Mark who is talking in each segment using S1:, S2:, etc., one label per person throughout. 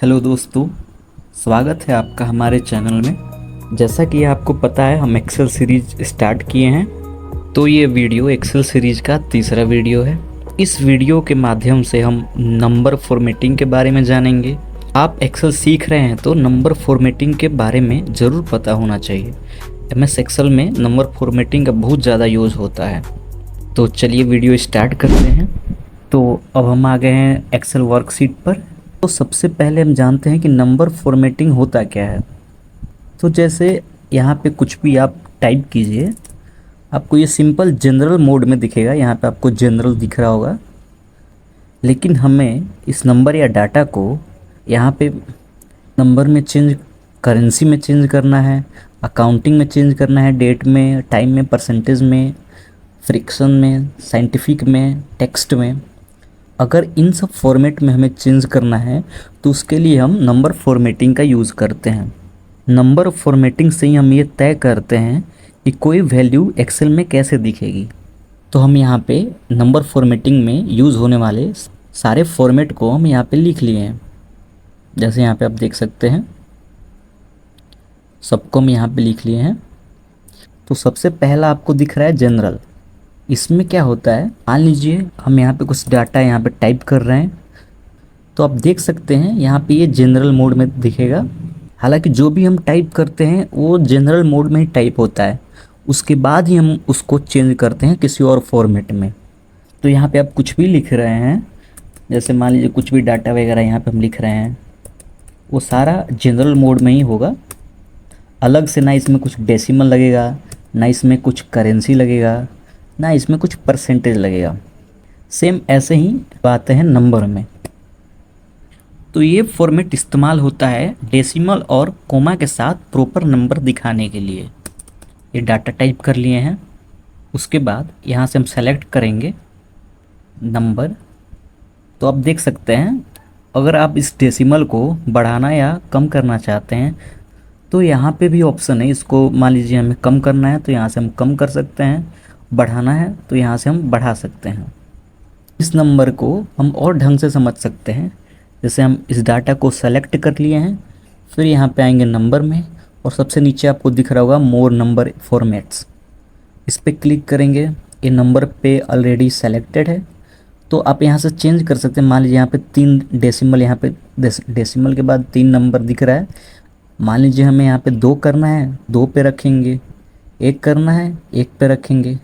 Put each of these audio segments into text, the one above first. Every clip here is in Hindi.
S1: हेलो दोस्तों, स्वागत है आपका हमारे चैनल में। जैसा कि आपको पता है हम एक्सेल सीरीज स्टार्ट किए हैं, तो ये वीडियो एक्सेल सीरीज का तीसरा वीडियो है। इस वीडियो के माध्यम से हम नंबर फॉर्मेटिंग के बारे में जानेंगे। आप एक्सेल सीख रहे हैं तो नंबर फॉर्मेटिंग के बारे में ज़रूर पता होना चाहिए। एमएस एक्सेल में नंबर फॉर्मेटिंग का बहुत ज़्यादा यूज़ होता है। तो चलिए वीडियो स्टार्ट करते हैं। तो अब हम आ गए हैं एक्सेल वर्कशीट पर। तो सबसे पहले हम जानते हैं कि नंबर फॉर्मेटिंग होता क्या है। तो जैसे यहाँ पे कुछ भी आप टाइप कीजिए, आपको ये सिंपल जनरल मोड में दिखेगा। यहाँ पे आपको जनरल दिख रहा होगा, लेकिन हमें इस नंबर या डाटा को यहाँ पे नंबर में चेंज, करेंसी में चेंज करना है, अकाउंटिंग में चेंज करना है, डेट में, टाइम में, परसेंटेज में, फ्रिक्शन में, साइंटिफिक में, टेक्स्ट में। अगर इन सब फॉर्मेट में हमें चेंज करना है तो उसके लिए हम नंबर फॉर्मेटिंग का यूज़ करते हैं। नंबर फॉर्मेटिंग से ही हम ये तय करते हैं कि कोई वैल्यू एक्सेल में कैसे दिखेगी। तो हम यहाँ पे नंबर फॉर्मेटिंग में यूज़ होने वाले सारे फॉर्मेट को हम यहाँ पे लिख लिए हैं। जैसे यहाँ पे आप देख सकते हैं, सबको हम यहाँ पे लिख लिए हैं। तो सबसे पहला आपको दिख रहा है जनरल। इसमें क्या होता है, मान लीजिए हम यहाँ पे कुछ डाटा यहाँ पे टाइप कर रहे हैं, तो आप देख सकते हैं यहाँ पे ये जनरल मोड में दिखेगा। हालांकि जो भी हम टाइप करते हैं वो जनरल मोड में ही टाइप होता है, उसके बाद ही हम उसको चेंज करते हैं किसी और फॉर्मेट में। तो यहाँ पे आप कुछ भी लिख रहे हैं, जैसे मान लीजिए कुछ भी डाटा वगैरह यहाँ पे हम लिख रहे हैं, वो सारा जनरल मोड में ही होगा। अलग से ना इसमें कुछ डेसिमल लगेगा, ना इसमें कुछ करेंसी लगेगा, ना इसमें कुछ परसेंटेज लगेगा। सेम ऐसे ही बात है नंबर में। तो ये फॉर्मेट इस्तेमाल होता है डेसिमल और कोमा के साथ प्रॉपर नंबर दिखाने के लिए। ये डाटा टाइप कर लिए हैं, उसके बाद यहाँ से हम सेलेक्ट करेंगे नंबर। तो आप देख सकते हैं, अगर आप इस डेसिमल को बढ़ाना या कम करना चाहते हैं तो यहाँ पे भी ऑप्शन है। इसको मान लीजिए हमें कम करना है तो यहाँ से हम कम कर सकते हैं, बढ़ाना है तो यहाँ से हम बढ़ा सकते हैं। इस नंबर को हम और ढंग से समझ सकते हैं। जैसे हम इस डाटा को सेलेक्ट कर लिए हैं, फिर यहाँ पे आएंगे नंबर में, और सबसे नीचे आपको दिख रहा होगा मोर नंबर फॉर्मेट्स। इस पर क्लिक करेंगे, ये नंबर पे ऑलरेडी सेलेक्टेड है, तो आप यहाँ से चेंज कर सकते हैं। मान लीजिए यहाँ पे 3 डेसिमल, यहाँ पे डेसिमल के बाद 3 नंबर दिख रहा है। मान लीजिए हमें यहाँ पे 2 करना है, 2 पे रखेंगे, 1 करना है, 1 पे रखेंगे,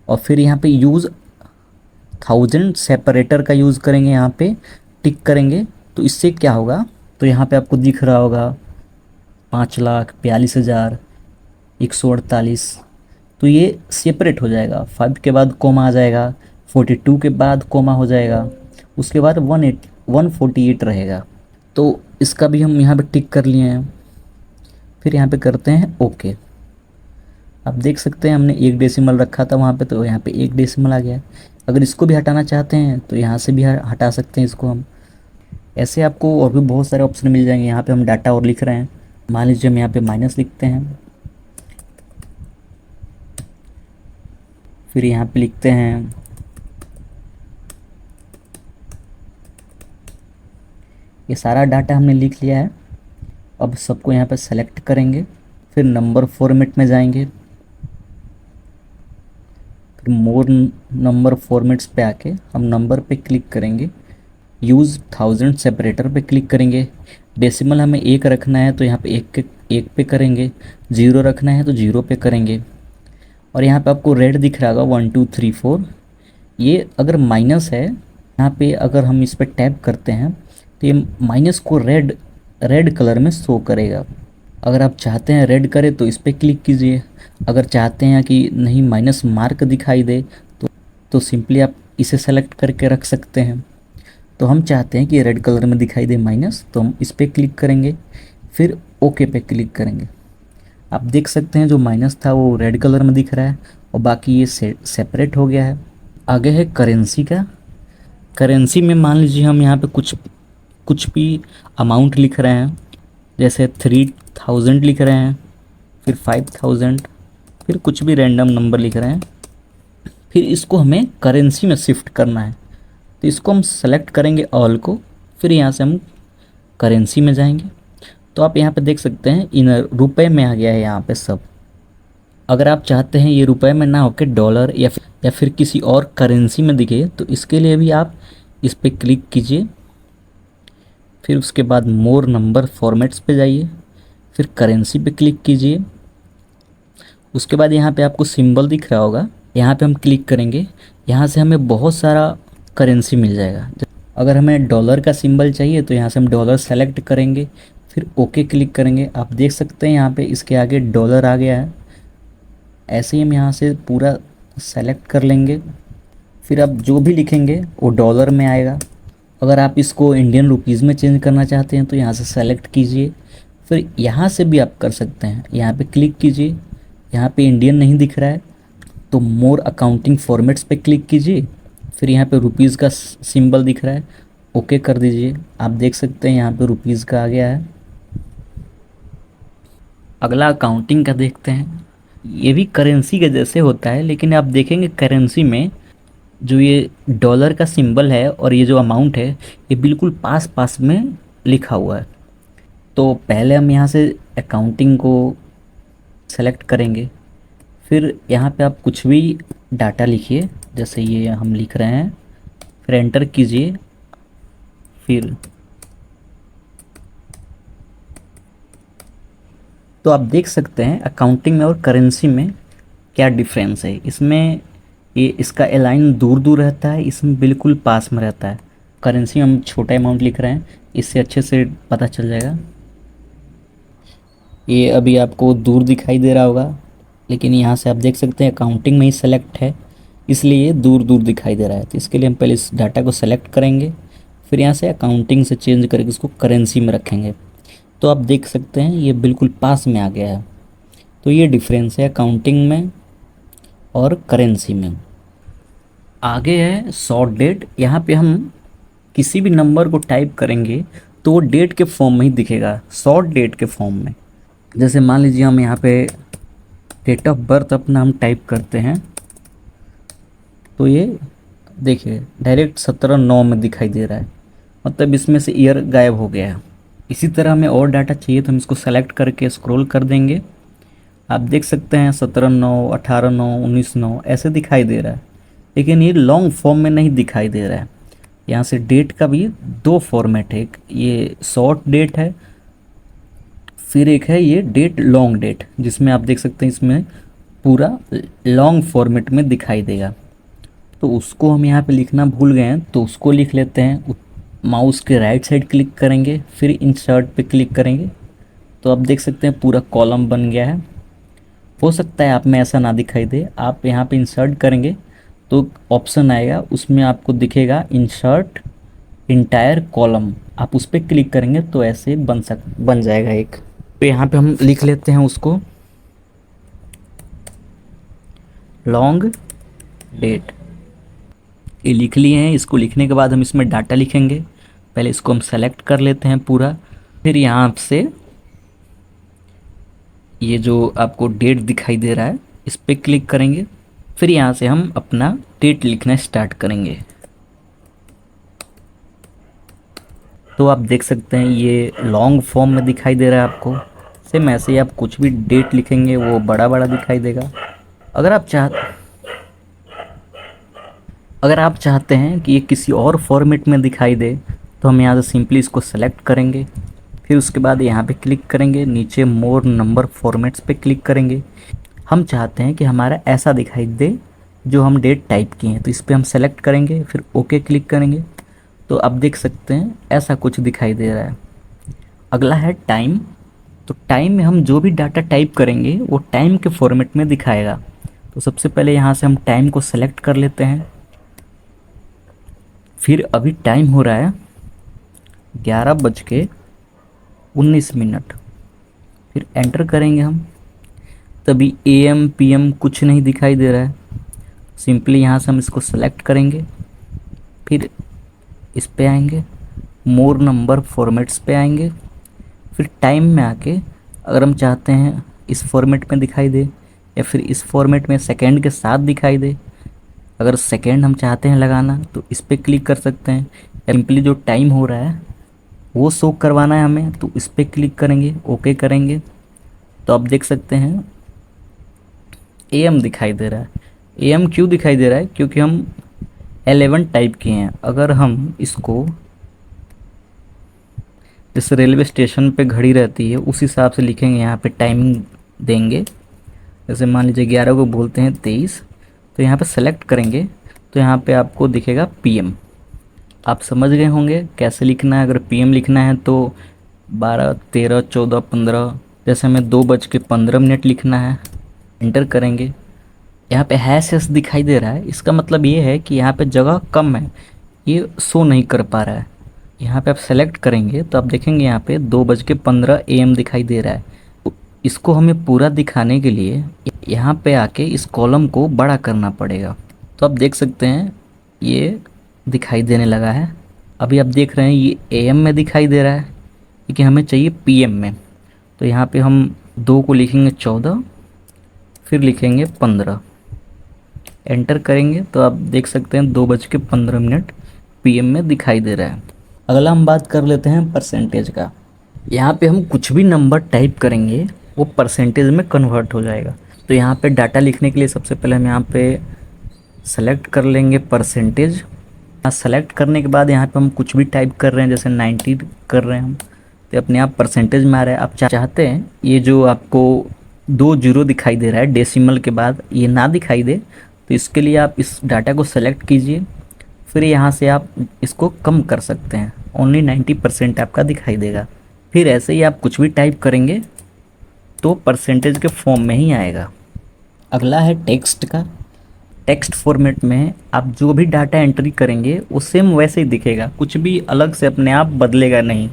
S1: और फिर यहाँ पे यूज़ 1000 सेपरेटर का यूज़ करेंगे, यहाँ पे टिक करेंगे। तो इससे क्या होगा, तो यहाँ पे आपको दिख रहा होगा 5,42,148। तो ये सेपरेट हो जाएगा। 5 के बाद कोमा आ जाएगा, 42 के बाद कोमा हो जाएगा, उसके बाद 148 रहेगा। तो इसका भी हम यहाँ पे टिक कर लिए हैं। फिर यहाँ पे करते हैं ओके। आप देख सकते हैं हमने 1 डेसिमल रखा था वहाँ पे, तो यहाँ पे 1 डेसिमल आ गया। अगर इसको भी हटाना चाहते हैं तो यहाँ से भी हटा सकते हैं इसको हम। ऐसे आपको और भी बहुत सारे ऑप्शन मिल जाएंगे। यहाँ पे हम डाटा और लिख रहे हैं, मान लीजिए हम यहाँ पे माइनस लिखते हैं, फिर यहाँ पे लिखते हैं ये सारा डाटा हमने लिख लिया है। अब सबको यहाँ पे सेलेक्ट करेंगे, फिर नंबर फॉर्मेट में जाएंगे, फिर मोर नंबर फॉर्मेट्स पे आके हम नंबर पे क्लिक करेंगे, यूज़ 1000 सेपरेटर पे क्लिक करेंगे। डेसिमल हमें 1 रखना है तो यहाँ पे 1 पे करेंगे, 0 रखना है तो 0 पे करेंगे। और यहाँ पे आपको रेड दिख रहा होगा 1 2 3 4। ये अगर माइनस है, यहाँ पे अगर हम इस पर टैप करते हैं तो ये माइनस को रेड कलर में शो करेगा। अगर आप चाहते हैं रेड करे तो इस पर क्लिक कीजिए। अगर चाहते हैं कि नहीं माइनस मार्क दिखाई दे तो सिंपली आप इसे सेलेक्ट करके रख सकते हैं। तो हम चाहते हैं कि रेड कलर में दिखाई दे माइनस, तो हम इस पर क्लिक करेंगे, फिर ओके पे क्लिक करेंगे। आप देख सकते हैं जो माइनस था वो रेड कलर में दिख रहा है, और बाकी ये सेपरेट हो गया है। आगे है करेंसी का। करेंसी में मान लीजिए हम यहाँ पे कुछ भी अमाउंट लिख रहे हैं, जैसे 3000 लिख रहे हैं, फिर 5000, फिर कुछ भी रैंडम नंबर लिख रहे हैं। फिर इसको हमें करेंसी में शिफ्ट करना है, तो इसको हम सेलेक्ट करेंगे ऑल को, फिर यहाँ से हम करेंसी में जाएंगे तो आप यहाँ पे देख सकते हैं इन रुपए में आ गया है यहाँ पे सब। अगर आप चाहते हैं ये रुपए में ना होकर डॉलर या फिर किसी और करेंसी में दिखे तो इसके लिए भी आप इस पर क्लिक कीजिए। फिर उसके बाद मोर नंबर फॉर्मेट्स पे जाइए, फिर करेंसी पे क्लिक कीजिए। उसके बाद यहाँ पे आपको सिंबल दिख रहा होगा, यहाँ पे हम क्लिक करेंगे। यहाँ से हमें बहुत सारा करेंसी मिल जाएगा। अगर हमें डॉलर का सिंबल चाहिए तो यहाँ से हम डॉलर सेलेक्ट करेंगे, फिर ओके क्लिक करेंगे। आप देख सकते हैं यहाँ पे इसके आगे डॉलर आ गया है। ऐसे ही हम यहाँ से पूरा सेलेक्ट कर लेंगे, फिर आप जो भी लिखेंगे वो डॉलर में आएगा। अगर आप इसको इंडियन रुपीज़ में चेंज करना चाहते हैं तो यहाँ से सेलेक्ट कीजिए, फिर यहाँ से भी आप कर सकते हैं। यहाँ पे क्लिक कीजिए, यहाँ पे इंडियन नहीं दिख रहा है तो मोर अकाउंटिंग फॉर्मेट्स पे क्लिक कीजिए, फिर यहाँ पे रुपीज़ का सिंबल दिख रहा है, ओके कर दीजिए। आप देख सकते हैं यहाँ पे रुपीज़ का आ गया है। अगला अकाउंटिंग का देखते हैं। ये भी करेंसी के जैसे होता है, लेकिन आप देखेंगे करेंसी में जो ये डॉलर का सिंबल है और ये जो अमाउंट है ये बिल्कुल पास पास में लिखा हुआ है। तो पहले हम यहाँ से अकाउंटिंग को सेलेक्ट करेंगे, फिर यहाँ पे आप कुछ भी डाटा लिखिए, जैसे ये हम लिख रहे हैं, फिर एंटर कीजिए। फिर तो आप देख सकते हैं अकाउंटिंग में और करेंसी में क्या डिफरेंस है। इसमें ये इसका अलाइन दूर दूर रहता है, इसमें बिल्कुल पास में रहता है। करेंसी में हम छोटा अमाउंट लिख रहे हैं, इससे अच्छे से पता चल जाएगा। ये अभी आपको दूर दिखाई दे रहा होगा, लेकिन यहाँ से आप देख सकते हैं अकाउंटिंग में ही सेलेक्ट है, इसलिए ये दूर दूर दिखाई दे रहा है। तो इसके लिए हम पहले इस डाटा को सेलेक्ट करेंगे, फिर यहाँ से अकाउंटिंग से चेंज करके इसको करेंसी में रखेंगे। तो आप देख सकते हैं ये बिल्कुल पास में आ गया है। तो ये डिफरेंस है अकाउंटिंग में और करेंसी में। आगे है शॉर्ट डेट। यहाँ पे हम किसी भी नंबर को टाइप करेंगे तो वो डेट के फॉर्म में ही दिखेगा, शॉर्ट डेट के फॉर्म में। जैसे मान लीजिए हम यहाँ पे डेट ऑफ बर्थ अपना हम टाइप करते हैं तो ये देखिए डायरेक्ट 17/9 में दिखाई दे रहा है, मतलब इसमें से ईयर गायब हो गया है। इसी तरह हमें और डाटा चाहिए तो हम इसको सेलेक्ट करके स्क्रॉल कर देंगे। आप देख सकते हैं 17/9, 18/9, 19/9 ऐसे दिखाई दे रहा है, लेकिन ये लॉन्ग फॉर्म में नहीं दिखाई दे रहा है। यहाँ से डेट का भी दो फॉर्मेट है, एक ये शॉर्ट डेट है, फिर एक है ये डेट लॉन्ग डेट, जिसमें आप देख सकते हैं इसमें पूरा लॉन्ग फॉर्मेट में दिखाई देगा। तो उसको हम यहाँ पे लिखना भूल गए हैं तो उसको लिख लेते हैं। माउस के राइट साइड क्लिक करेंगे, फिर इंसर्ट पे क्लिक करेंगे तो आप देख सकते हैं पूरा कॉलम बन गया है। हो सकता है आप में ऐसा ना दिखाई दे, आप यहाँ पे इंसर्ट करेंगे तो ऑप्शन आएगा, उसमें आपको दिखेगा इंसर्ट इंटायर कॉलम, आप उस पर क्लिक करेंगे तो ऐसे बन जाएगा एक। तो यहाँ पे हम लिख लेते हैं उसको लॉन्ग डेट। ये लिख लिए हैं। इसको लिखने के बाद हम इसमें डाटा लिखेंगे। पहले इसको हम सेलेक्ट कर लेते हैं पूरा, फिर यहाँ से ये जो आपको डेट दिखाई दे रहा है इस पर क्लिक करेंगे, फिर यहाँ से हम अपना डेट लिखना स्टार्ट करेंगे। तो आप देख सकते हैं ये लॉन्ग फॉर्म में दिखाई दे रहा है आपको। सेम ऐसे ही आप कुछ भी डेट लिखेंगे वो बड़ा बड़ा दिखाई देगा। अगर आप चाहते हैं कि ये किसी और फॉर्मेट में दिखाई दे तो हम यहाँ से सिंपली इसको सेलेक्ट करेंगे, फिर उसके बाद यहाँ पे क्लिक करेंगे, नीचे मोर नंबर फॉर्मेट्स पे क्लिक करेंगे। हम चाहते हैं कि हमारा ऐसा दिखाई दे जो हम डेट टाइप किए हैं, तो इस पर हम सेलेक्ट करेंगे, फिर ओके क्लिक करेंगे तो आप देख सकते हैं ऐसा कुछ दिखाई दे रहा है। अगला है टाइम। तो टाइम में हम जो भी डाटा टाइप करेंगे वो टाइम के फॉर्मेट में दिखाएगा। तो सबसे पहले यहाँ से हम टाइम को सेलेक्ट कर लेते हैं, फिर अभी टाइम हो रहा है 11:19, फिर एंटर करेंगे हम, तभी AM PM कुछ नहीं दिखाई दे रहा है। सिंपली यहाँ से हम इसको सेलेक्ट करेंगे, फिर इस पे आएंगे, मोर नंबर फॉर्मेट्स पे आएंगे, फिर टाइम में आके अगर हम चाहते हैं इस फॉर्मेट में दिखाई दे या फिर इस फॉर्मेट में सेकेंड के साथ दिखाई दे, अगर सेकेंड हम चाहते हैं लगाना तो इस पर क्लिक कर सकते हैं। सिंपली जो टाइम हो रहा है वो शो करवाना है हमें, तो इस पर क्लिक करेंगे, ओके करेंगे। तो आप देख सकते हैं एम दिखाई दे रहा है। एम क्यों दिखाई दे रहा है? क्योंकि हम 11 टाइप किए हैं। अगर हम इसको जैसे रेलवे स्टेशन पे घड़ी रहती है उस हिसाब से लिखेंगे, यहाँ पे टाइमिंग देंगे। जैसे मान लीजिए 11 को बोलते हैं 23, तो यहाँ पे सेलेक्ट करेंगे तो यहाँ पे आपको दिखेगा पीएम। आप समझ गए होंगे कैसे लिखना है। अगर पीएम लिखना है तो 12, 13, 14, 15, जैसे हमें 2:15 लिखना है, इंटर करेंगे। यहाँ पे हैश एस दिखाई दे रहा है, इसका मतलब ये है कि यहाँ पे जगह कम है, ये शो नहीं कर पा रहा है। यहाँ पे आप सेलेक्ट करेंगे तो आप देखेंगे यहाँ पे 2:15 AM दिखाई दे रहा है। तो इसको हमें पूरा दिखाने के लिए यहाँ पे आके इस कॉलम को बड़ा करना पड़ेगा। तो आप देख सकते हैं ये दिखाई देने लगा है। अभी आप देख रहे हैं ये AM में दिखाई दे रहा है, क्योंकि हमें चाहिए PM में। तो यहाँ पे हम 2 को लिखेंगे 14, फिर लिखेंगे 15, एंटर करेंगे तो आप देख सकते हैं 2:15 PM में दिखाई दे रहा है। अगला हम बात कर लेते हैं परसेंटेज का। यहाँ पे हम कुछ भी नंबर टाइप करेंगे वो परसेंटेज में कन्वर्ट हो जाएगा। तो यहाँ पे डाटा लिखने के लिए सबसे पहले हम यहाँ पे सेलेक्ट कर लेंगे परसेंटेज। यहाँ सेलेक्ट करने के बाद यहाँ पे हम कुछ भी टाइप कर रहे हैं, जैसे 90 कर रहे हैं हम, तो अपने आप परसेंटेज में आ रहा है। आप चाहते हैं ये जो आपको 2 जीरो दिखाई दे रहा है डेसिमल के बाद, ये ना दिखाई दे, तो इसके लिए आप इस डाटा को सेलेक्ट कीजिए, फिर यहाँ से आप इसको कम कर सकते हैं, ओनली 90% आपका दिखाई देगा। फिर ऐसे ही आप कुछ भी टाइप करेंगे तो परसेंटेज के फॉर्म में ही आएगा। अगला है टेक्स्ट का। टेक्स्ट फॉर्मेट में आप जो भी डाटा एंट्री करेंगे वो सेम वैसे ही दिखेगा, कुछ भी अलग से अपने आप बदलेगा नहीं।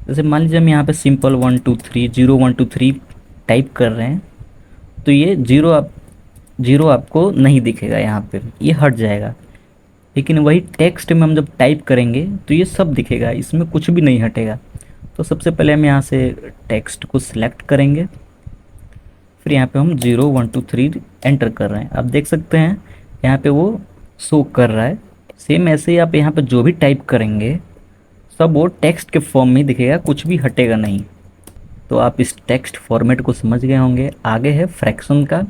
S1: जैसे मान लीजिए हम यहाँ पे सिंपल 1 2 3 0 1 2 3 टाइप कर रहे हैं, तो ये जीरो आपको नहीं दिखेगा, यहाँ पे ये हट जाएगा। लेकिन वही टेक्स्ट में हम जब टाइप करेंगे तो ये सब दिखेगा, इसमें कुछ भी नहीं हटेगा। तो सबसे पहले हम यहाँ से टेक्स्ट को सिलेक्ट करेंगे, फिर यहाँ पे हम 0 1 2 3 एंटर कर रहे हैं। आप देख सकते हैं यहाँ पे वो शो कर रहा है। सेम ऐसे ही आप यहाँ पे जो भी टाइप करेंगे सब वो टेक्स्ट के फॉर्म में दिखेगा, कुछ भी हटेगा नहीं। तो आप इस टेक्स्ट फॉर्मेट को समझ गए होंगे। आगे है फ्रैक्शन का।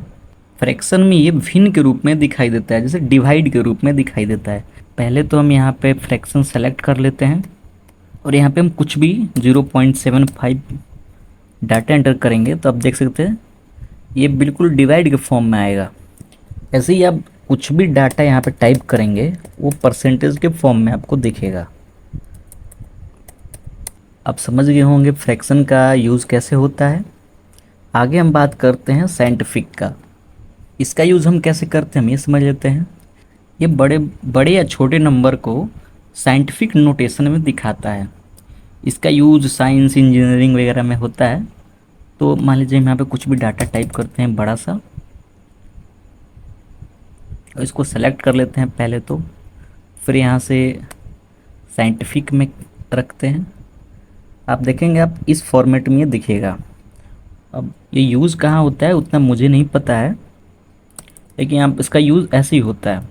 S1: फ्रैक्शन में ये भिन्न के रूप में दिखाई देता है, जैसे डिवाइड के रूप में दिखाई देता है। पहले तो हम यहाँ पे फ्रैक्शन सेलेक्ट कर लेते हैं और यहाँ पे हम कुछ भी 0.75 डाटा एंटर करेंगे, तो आप देख सकते हैं ये बिल्कुल डिवाइड के फॉर्म में आएगा। ऐसे ही आप कुछ भी डाटा यहाँ पे टाइप करेंगे वो परसेंटेज के फॉर्म में आपको दिखेगा। आप समझ गए होंगे फ्रैक्शन का यूज़ कैसे होता है। आगे हम बात करते हैं साइंटिफिक का। इसका यूज़ हम कैसे करते हैं हम ये समझ लेते हैं। ये बड़े बड़े या छोटे नंबर को साइंटिफिक नोटेशन में दिखाता है। इसका यूज़ साइंस इंजीनियरिंग वगैरह में होता है। तो मान लीजिए हम यहाँ पे कुछ भी डाटा टाइप करते हैं बड़ा सा, और इसको सेलेक्ट कर लेते हैं पहले तो, फिर यहाँ से साइंटिफिक में रखते हैं। आप देखेंगे आप इस फॉर्मेट में ये दिखेगा। अब ये यूज़ कहाँ होता है उतना मुझे नहीं पता है, लेकिन आप इसका यूज़ ऐसे ही होता है।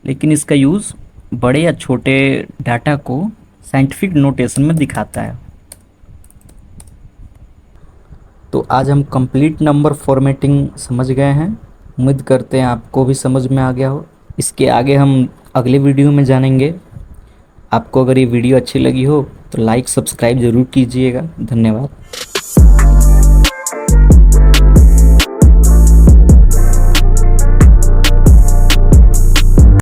S1: लेकिन इसका यूज़ बड़े या छोटे डाटा को साइंटिफिक नोटेशन में दिखाता है। तो आज हम कंप्लीट नंबर फॉर्मेटिंग समझ गए हैं। उम्मीद करते हैं आपको भी समझ में आ गया हो। इसके आगे हम अगले वीडियो में जानेंगे। आपको अगर ये वीडियो अच्छी लगी हो तो लाइक सब्सक्राइब ज़रूर कीजिएगा। धन्यवाद।